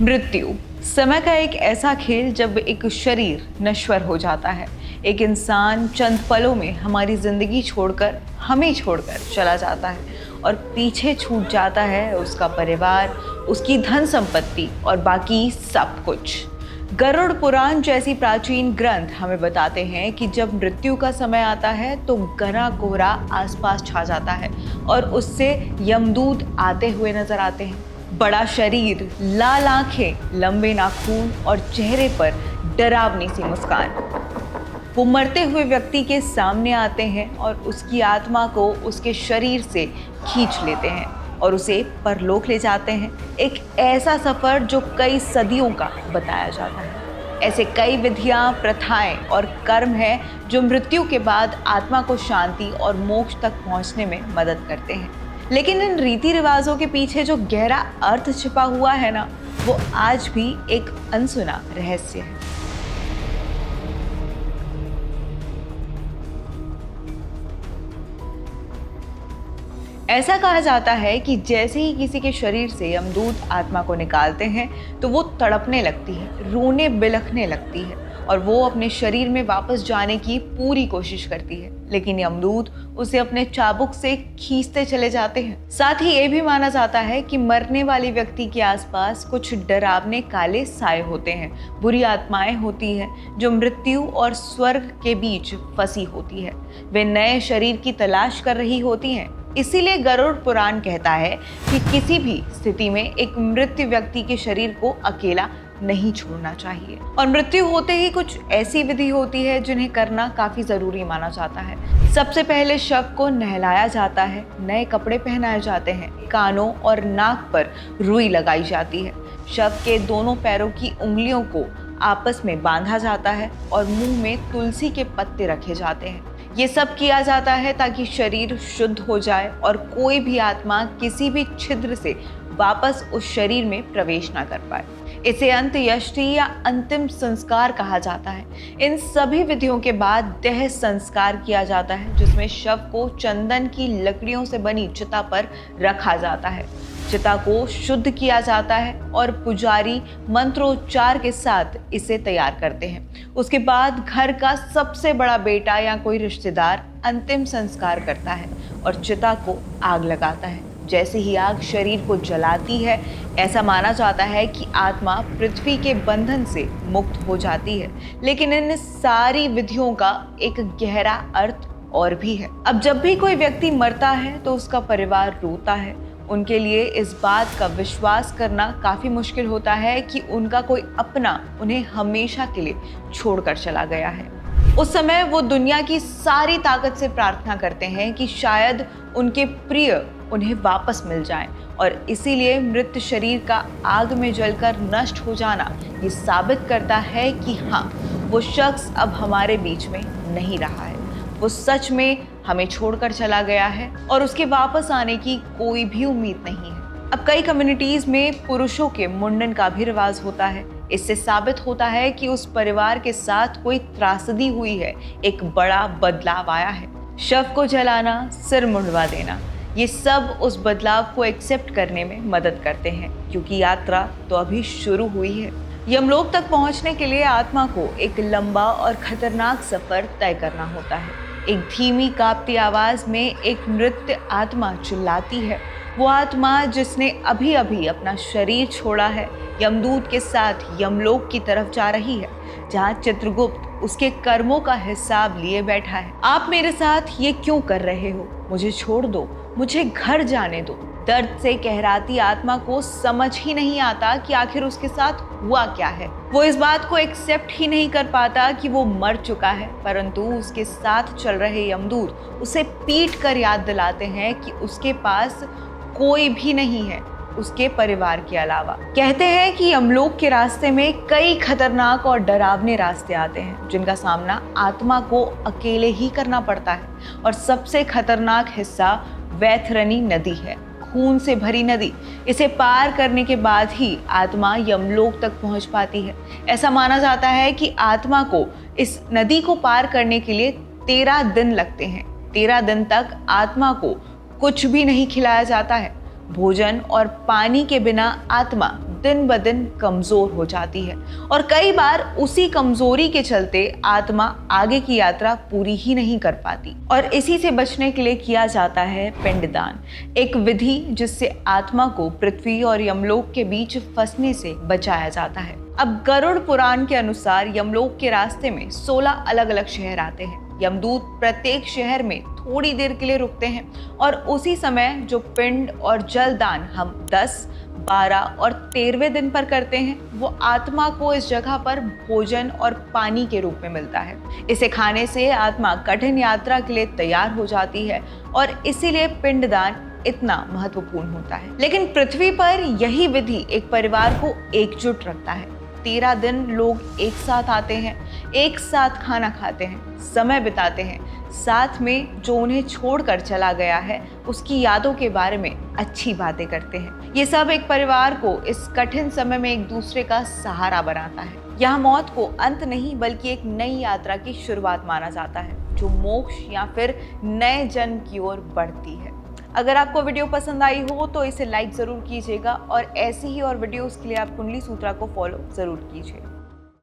मृत्यु समय का एक ऐसा खेल जब एक शरीर नश्वर हो जाता है। एक इंसान चंद पलों में हमारी जिंदगी छोड़कर, हमें छोड़कर चला जाता है और पीछे छूट जाता है उसका परिवार, उसकी धन संपत्ति और बाकी सब कुछ। गरुड़ पुराण जैसी प्राचीन ग्रंथ हमें बताते हैं कि जब मृत्यु का समय आता है तो घना कोहरा आसपास छा जाता है और उससे यमदूत आते हुए नजर आते हैं। बड़ा शरीर, लाल आंखें, लंबे नाखून और चेहरे पर डरावनी सी मुस्कान। वो मरते हुए व्यक्ति के सामने आते हैं और उसकी आत्मा को उसके शरीर से खींच लेते हैं और उसे परलोक ले जाते हैं। एक ऐसा सफर जो कई सदियों का बताया जाता है। ऐसे कई विधियां, प्रथाएं और कर्म हैं जो मृत्यु के बाद आत्मा को शांति और मोक्ष तक पहुंचने में मदद करते हैं। लेकिन इन रीति रिवाजों के पीछे जो गहरा अर्थ छिपा हुआ है ना, वो आज भी एक अनसुना रहस्य है। ऐसा कहा जाता है कि जैसे ही किसी के शरीर से यमदूत आत्मा को निकालते हैं तो वो तड़पने लगती है, रोने बिलखने लगती है और वो अपने शरीर में वापस जाने की पूरी कोशिश करती है, लेकिन यमदूत उसे अपने चाबुक से खींचते चले जाते हैं। साथ ही ये भी माना जाता है कि मरने वाले व्यक्ति के आसपास कुछ डरावने काले साए होते हैं, बुरी आत्माएं होती हैं जो मृत्यु और स्वर्ग के बीच फंसी होती है। वे नए शरीर की तलाश कर रही होती हैं। इसीलिए गरुड़ पुराण कहता है कि किसी भी स्थिति में एक मृत व्यक्ति के शरीर को अकेला नहीं छोड़ना चाहिए। और मृत्यु होते ही कुछ ऐसी विधि होती है जिन्हें करना काफी जरूरी माना जाता है। सबसे पहले शव को नहलाया जाता है, नए कपड़े पहनाए जाते हैं, कानों और नाक पर रुई लगाई जाती है, शव के दोनों पैरों की उंगलियों को आपस में बांधा जाता है और मुंह में तुलसी के पत्ते रखे जाते हैं। ये सब किया जाता है ताकि शरीर शुद्ध हो जाए और कोई भी आत्मा किसी भी छिद्र से वापस उस शरीर में प्रवेश ना कर पाए। इसे अंत्येष्टि या अंतिम संस्कार कहा जाता है। इन सभी विधियों के बाद देह संस्कार किया जाता है, जिसमें शव को चंदन की लकड़ियों से बनी चिता पर रखा जाता है। चिता को शुद्ध किया जाता है और पुजारी मंत्रोच्चार के साथ इसे तैयार करते हैं। उसके बाद घर का सबसे बड़ा बेटा या कोई रिश्तेदार अंतिम संस्कार करता है और चिता को आग लगाता है। जैसे ही आग शरीर को जलाती है, ऐसा माना जाता है कि आत्मा पृथ्वी के बंधन से मुक्त हो जाती है। लेकिन इन सारी विधियों का एक गहरा अर्थ और भी है। अब जब भी कोई व्यक्ति मरता है तो उसका परिवार रोता है। उनके लिए इस बात का विश्वास करना काफी मुश्किल होता है कि उनका कोई अपना उन्हें हमेशा के लिए छोड़कर चला गया है। उस समय वो दुनिया की सारी ताकत से प्रार्थना करते हैं कि शायद उनके प्रिय उन्हें वापस मिल जाएं और इसीलिए मृत शरीर का आग में जलकर नष्ट हो जाना ये साबित करता है कि हाँ, वो शख्स अब हमारे बीच में नहीं रहा है, वो सच में हमें छोड़कर चला गया है और उसके वापस आने की कोई भी उम्मीद नहीं है। अब कई कम्युनिटीज में पुरुषों के मुंडन का भी रिवाज होता है। इससे साबित होता है कि उस परिवार के साथ कोई त्रासदी हुई है, एक बड़ा बदलाव आया है। शव को जलाना, सिर मुंडवा देना, ये सब उस बदलाव को एक्सेप्ट करने में मदद करते हैं, क्योंकि यात्रा तो अभी शुरू हुई है। यमलोक तक पहुंचने के लिए आत्मा को एक लंबा और खतरनाक सफर तय करना होता है। एक धीमी कांपती आवाज में एक मृत आत्मा चिल्लाती है। वो आत्मा जिसने अभी अभी अपना शरीर छोड़ा है, यमदूत के साथ यमलोक की तरफ जा रही है, जहाँ चित्रगुप्त उसके कर्मों का हिसाब लिए बैठा है। आप मेरे साथ ये क्यों कर रहे हो? मुझे छोड़ दो, मुझे घर जाने दो। दर्द से कहराती आत्मा को समझ ही नहीं आता कि आखिर उसके साथ हुआ क्या है। वो इस बात को एक्सेप्ट ही नहीं कर पाता कि वो मर चुका है, परंतु उसके साथ चल रहे यमदूत उसे पीट कर याद दिलाते हैं कि उसके पास कोई भी नहीं है उसके परिवार के अलावा। कहते हैं कि यमलोक के रास्ते में कई खतरनाक और डरावने रास्ते आते हैं, जिनका सामना आत्मा को अकेले ही करना पड़ता है। और सबसे खतरनाक हिस्सा वैतरणी नदी है, खून से भरी नदी। इसे पार करने के बाद ही आत्मा यमलोक तक पहुंच पाती है। ऐसा माना जाता है कि आत्मा को इस नदी को पार करने के लिए 13 दिन लगते हैं। 13 दिन तक आत्मा को कुछ भी नहीं खिलाया जाता है। भोजन और पानी के बिना आत्मा दिन ब दिन कमजोर हो जाती है और कई बार उसी कमजोरी के चलते आत्मा आगे की यात्रा पूरी ही नहीं कर पाती। और इसी से बचने के लिए किया जाता है पिंडदान, एक विधि जिससे आत्मा को पृथ्वी और यमलोक के बीच फंसने से बचाया जाता है। अब गरुड़ पुराण के अनुसार यमलोक के रास्ते में 16 अलग अलग शहर आते हैं। यमदूत प्रत्येक शहर में थोड़ी देर के लिए रुकते हैं और उसी समय जो पिंड और जलदान हम 10, 12 और 13वें दिन पर करते हैं वो आत्मा को इस जगह पर भोजन और पानी के रूप में मिलता है। इसे खाने से आत्मा कठिन यात्रा के लिए तैयार हो जाती है और इसीलिए पिंडदान इतना महत्वपूर्ण होता है। लेकिन पृथ्वी पर यही विधि एक परिवार को एकजुट रखता है। 13 दिन लोग एक साथ आते हैं, एक साथ खाना खाते हैं, समय बिताते हैं, साथ में जो उन्हें छोड़कर चला गया है उसकी यादों के बारे में अच्छी बातें करते हैं। ये सब एक परिवार को इस कठिन समय में एक दूसरे का सहारा बनाता है। यहाँ मौत को अंत नहीं बल्कि एक नई यात्रा की शुरुआत माना जाता है जो मोक्ष या फिर नए जन्म की ओर बढ़ती है। अगर आपको वीडियो पसंद आई हो तो इसे लाइक ज़रूर कीजिएगा और ऐसी ही और वीडियोस के लिए आप कुंडली सूत्रा को फॉलो ज़रूर कीजिए।